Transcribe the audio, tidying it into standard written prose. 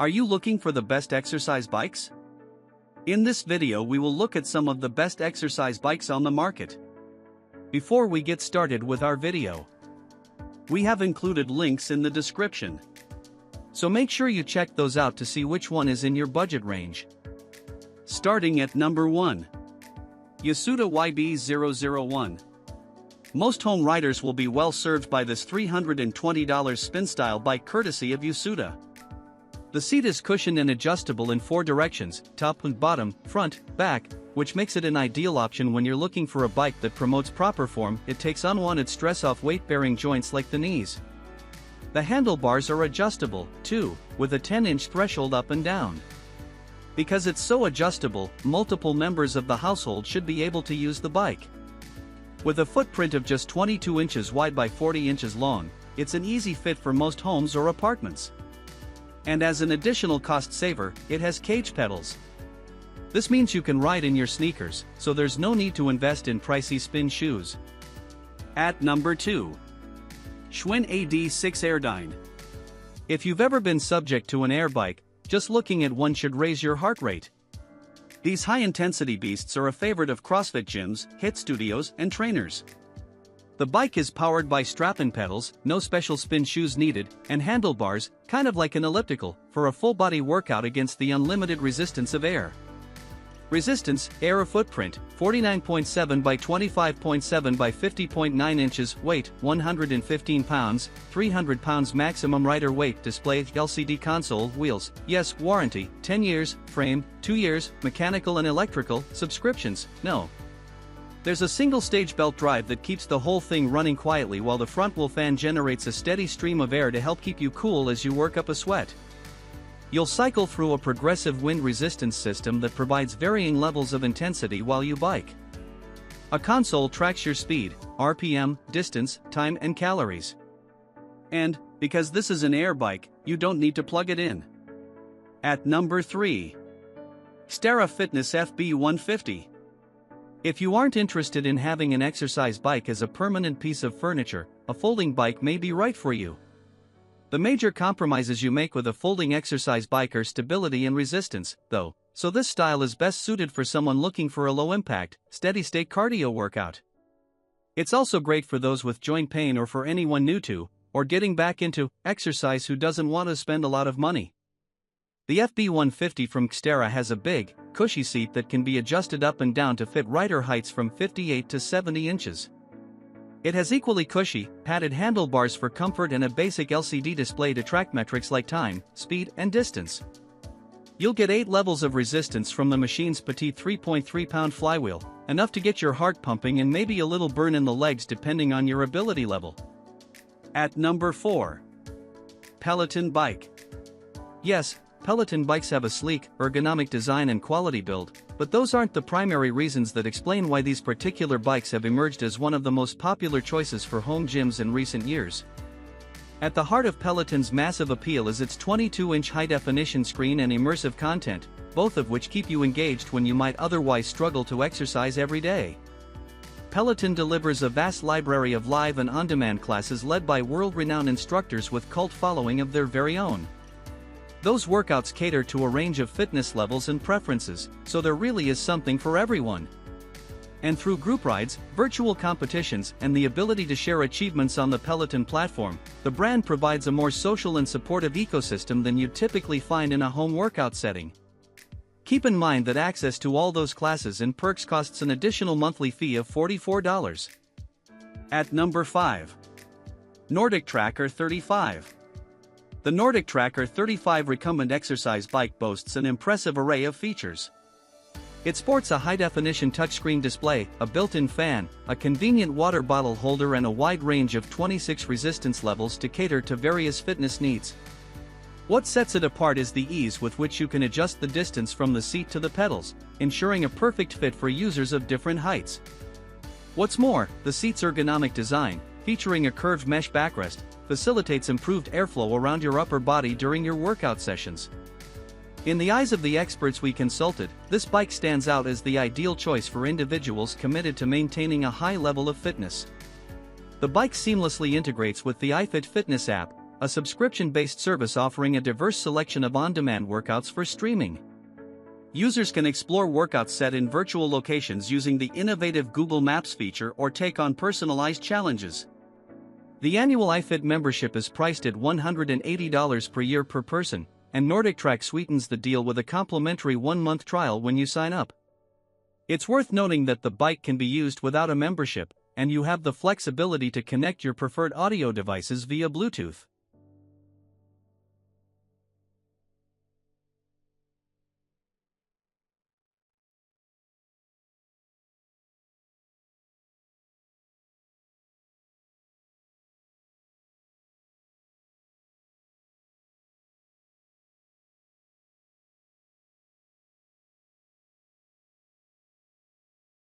Are you looking for the best exercise bikes? In this video we will look at some of the best exercise bikes on the market. Before we get started with our video, we have included links in the description. So make sure you check those out to see which one is in your budget range. Starting at number 1. Yosuda YB001. Most home riders will be well served by this $320 spin-style bike courtesy of Yosuda. The seat is cushioned and adjustable in 4 directions, top and bottom, front, back, which makes it an ideal option when you're looking for a bike that promotes proper form. It takes unwanted stress off weight-bearing joints like the knees. The handlebars are adjustable, too, with a 10-inch threshold up and down. Because it's so adjustable, multiple members of the household should be able to use the bike. With a footprint of just 22 inches wide by 40 inches long, it's an easy fit for most homes or apartments. And as an additional cost saver, it has cage pedals. This means you can ride in your sneakers, so there's no need to invest in pricey spin shoes. At number 2. Schwinn AD6 Airdyne. If you've ever been subject to an air bike, just looking at one should raise your heart rate. These high-intensity beasts are a favorite of CrossFit gyms, HIIT studios, and trainers. The bike is powered by strap-in pedals, no special spin shoes needed, and handlebars, kind of like an elliptical, for a full-body workout against the unlimited resistance of air. Resistance, air footprint, 49.7 by 25.7 by 50.9 inches, weight, 115 pounds, 300 pounds maximum rider weight, display, LCD console, wheels, yes, warranty, 10 years, frame, 2 years, mechanical and electrical, subscriptions, no. There's a single-stage belt drive that keeps the whole thing running quietly while the front wheel fan generates a steady stream of air to help keep you cool as you work up a sweat. You'll cycle through a progressive wind resistance system that provides varying levels of intensity while you bike. A console tracks your speed, RPM, distance, time and calories. And, because this is an air bike, you don't need to plug it in. At number 3. Xterra Fitness FB150. If you aren't interested in having an exercise bike as a permanent piece of furniture, a folding bike may be right for you. The major compromises you make with a folding exercise bike are stability and resistance, though, so this style is best suited for someone looking for a low-impact, steady-state cardio workout. It's also great for those with joint pain or for anyone new to, or getting back into, exercise who doesn't want to spend a lot of money. The FB150 from Xterra has a big, cushy seat that can be adjusted up and down to fit rider heights from 58 to 70 inches. It has equally cushy, padded handlebars for comfort and a basic LCD display to track metrics like time, speed, and distance. You'll get 8 levels of resistance from the machine's petite 3.3-pound flywheel, enough to get your heart pumping and maybe a little burn in the legs depending on your ability level. At number 4. Peloton Bike. Yes, Peloton bikes have a sleek, ergonomic design and quality build, but those aren't the primary reasons that explain why these particular bikes have emerged as one of the most popular choices for home gyms in recent years. At the heart of Peloton's massive appeal is its 22-inch high-definition screen and immersive content, both of which keep you engaged when you might otherwise struggle to exercise every day. Peloton delivers a vast library of live and on-demand classes led by world-renowned instructors with cult following of their very own. Those workouts cater to a range of fitness levels and preferences, so there really is something for everyone. And through group rides, virtual competitions, and the ability to share achievements on the Peloton platform, the brand provides a more social and supportive ecosystem than you'd typically find in a home workout setting. Keep in mind that access to all those classes and perks costs an additional monthly fee of $44. At number 5. NordicTrack R35. The NordicTrack R35 recumbent exercise bike boasts an impressive array of features. It sports a high-definition touchscreen display, a built-in fan, a convenient water bottle holder and a wide range of 26 resistance levels to cater to various fitness needs. What sets it apart is the ease with which you can adjust the distance from the seat to the pedals, ensuring a perfect fit for users of different heights. What's more, the seat's ergonomic design, featuring a curved mesh backrest, facilitates improved airflow around your upper body during your workout sessions. In the eyes of the experts we consulted, this bike stands out as the ideal choice for individuals committed to maintaining a high level of fitness. The bike seamlessly integrates with the iFit Fitness app, a subscription-based service offering a diverse selection of on-demand workouts for streaming. Users can explore workouts set in virtual locations using the innovative Google Maps feature or take on personalized challenges. The annual iFit membership is priced at $180 per year per person, and NordicTrack sweetens the deal with a complimentary 1-month trial when you sign up. It's worth noting that the bike can be used without a membership, and you have the flexibility to connect your preferred audio devices via Bluetooth.